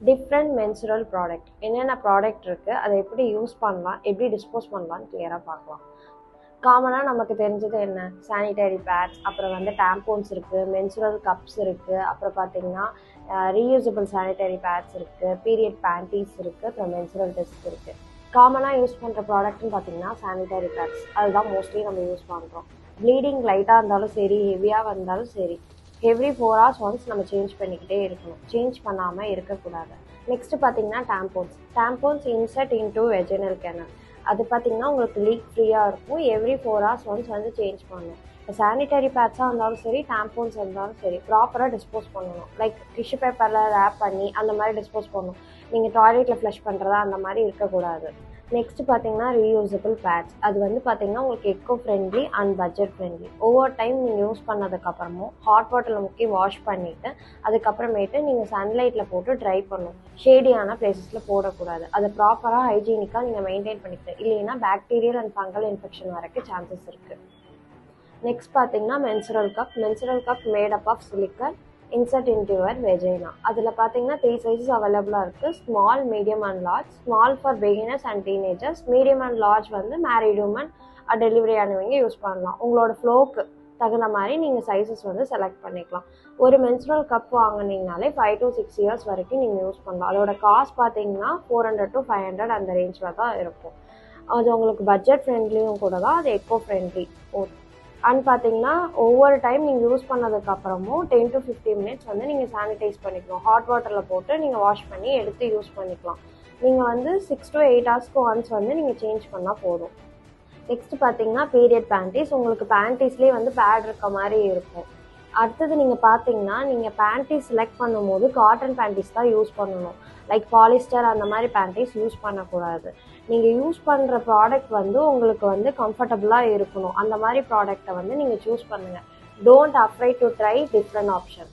Different menstrual product என்னென்ன product இருக்குது, அதை எப்படி யூஸ் பண்ணலாம், எப்படி டிஸ்போஸ் பண்ணலான்னு கிளியராக பார்க்கலாம். காமனாக நமக்கு தெரிஞ்சது என்ன, சானிடரி பேட்ஸ், அப்புறம் வந்து டேம்போன்ஸ் இருக்குது, மென்சுரல் கப்ஸ் இருக்குது, அப்புறம் பார்த்தீங்கன்னா ரீயூசபிள் சானிடரி பேட்ஸ் இருக்குது, பீரியட் பேண்டீஸ் இருக்குது, அப்புறம் மென்சுரல் டிஸ்க் இருக்குது. காமனாக யூஸ் பண்ணுற ப்ராடக்ட்னு பார்த்தீங்கன்னா சானிடரி பேட்ஸ், அதுதான் மோஸ்ட்லி நம்ம யூஸ் பண்ணுறோம். ப்ளீடிங் லைட்டாக இருந்தாலும் சரி, ஹெவியாக வந்தாலும் சரி, எவ்ரி 4 hours ஒன்ஸ் நம்ம சேஞ்ச் பண்ணிக்கிட்டே இருக்கணும், சேஞ்ச் பண்ணாமல் இருக்கக்கூடாது. நெக்ஸ்ட்டு பார்த்தீங்கன்னா டேம்போன்ஸ் இன்சர்ட் இன்டூ வெஜினல் கேனல். அது பார்த்தீங்கன்னா உங்களுக்கு லீக் ஃப்ரீயாக இருக்கும். எவ்ரி 4 hours ஒன்ஸ் வந்து சேஞ்ச் பண்ணணும். இப்போ சானிடரி பேட்ஸாக இருந்தாலும் சரி, டேம்போன்ஸ் இருந்தாலும் சரி, ப்ராப்பராக டிஸ்போஸ் பண்ணணும். லைக் டிஷ்யூ பேப்பரில் ரேப் பண்ணி அந்த மாதிரி டிஸ்போஸ் பண்ணணும். நீங்கள் டாய்லெட்டில் ஃப்ளஷ் பண்ணுறதா அந்த மாதிரி இருக்கக்கூடாது. நெக்ஸ்ட் பார்த்தீங்கன்னா ரீயூசபிள் பேட்ஸ். அது வந்து பார்த்தீங்கன்னா உங்களுக்கு echo friendly and budget friendly. ஒவ்வொரு டைம் நீங்கள் யூஸ் பண்ணதுக்கப்புறமும் ஹாட் வாட்டரில் முக்கி வாஷ் பண்ணிவிட்டு அதுக்கப்புறமேட்டு நீங்கள் சன்லைட்டில் போட்டு ட்ரை பண்ணணும். ஷேடியான பிளேசஸில் போடக்கூடாது. அதை ப்ராப்பராக ஹைஜீனிக்காக நீங்கள் மெயின்டைன் பண்ணிக்கிட்டு, இல்லைன்னா பாக்டீரியல் அண்ட் ஃபங்கல் இன்ஃபெக்ஷன் வரக்கு சான்சஸ் இருக்குது. நெக்ஸ்ட் பார்த்தீங்கன்னா menstrual cup made up of silicone insert into your vagina. அதில் பார்த்தீங்கன்னா 3 சைஸஸ் அவைலபிளாக இருக்குது: small, medium and large. Small for beginners and teenagers, medium and large வந்து மேரிட் உமன், டெலிவரி ஆனவங்க use பண்ணலாம். உங்களோட ஃப்ளோக்கு தகுந்த மாதிரி நீங்கள் சைஸஸ் வந்து செலக்ட் பண்ணிக்கலாம். ஒரு மென்சுரல் கப் வாங்கினீங்கனாலே 5 to 6 years வரைக்கும் நீங்கள் யூஸ் பண்ணலாம். அதோட காஸ்ட் பார்த்தீங்கன்னா 400 to 500 அந்த ரேஞ்சில் தான் இருக்கும். அது உங்களுக்கு பட்ஜெட் ஃப்ரெண்ட்லியும் கூட தான், அது எக்கோ ஃப்ரெண்ட்லி. அண்ட் பார்த்தீங்கன்னா ஒவ்வொரு டைம் நீங்கள் யூஸ் பண்ணதுக்கப்புறமும் 10 to 15 minutes வந்து நீங்கள் சானிடைஸ் பண்ணிக்கணும். ஹாட் வாட்டரில் போட்டு நீங்கள் வாஷ் பண்ணி எடுத்து யூஸ் பண்ணிக்கலாம். நீங்கள் வந்து 6 to 8 hours ஒன்ஸ் வந்து நீங்கள் சேஞ்ச் பண்ணால் போதும். நெக்ஸ்ட் பார்த்தீங்கன்னா பீரியட் பேண்டீஸ். உங்களுக்கு பேண்டீஸ்லேயே வந்து பேட் இருக்க மாதிரி இருக்கும். அடுத்தது நீங்கள் பார்த்தீங்கன்னா நீங்கள் பேண்டீஸ் செலக்ட் பண்ணும்போது காட்டன் பேண்டீஸ் தான் யூஸ் பண்ணணும். லைக் பாலிஸ்டர் அந்த மாதிரி பேண்டீஸ் யூஸ் பண்ணக்கூடாது. நீங்கள் யூஸ் பண்ணுற ப்ராடக்ட் வந்து உங்களுக்கு வந்து கம்ஃபர்டபுளாக இருக்கணும். அந்த மாதிரி ப்ராடக்டை வந்து நீங்கள் சூஸ் பண்ணுங்கள். Don't afraid to try different option.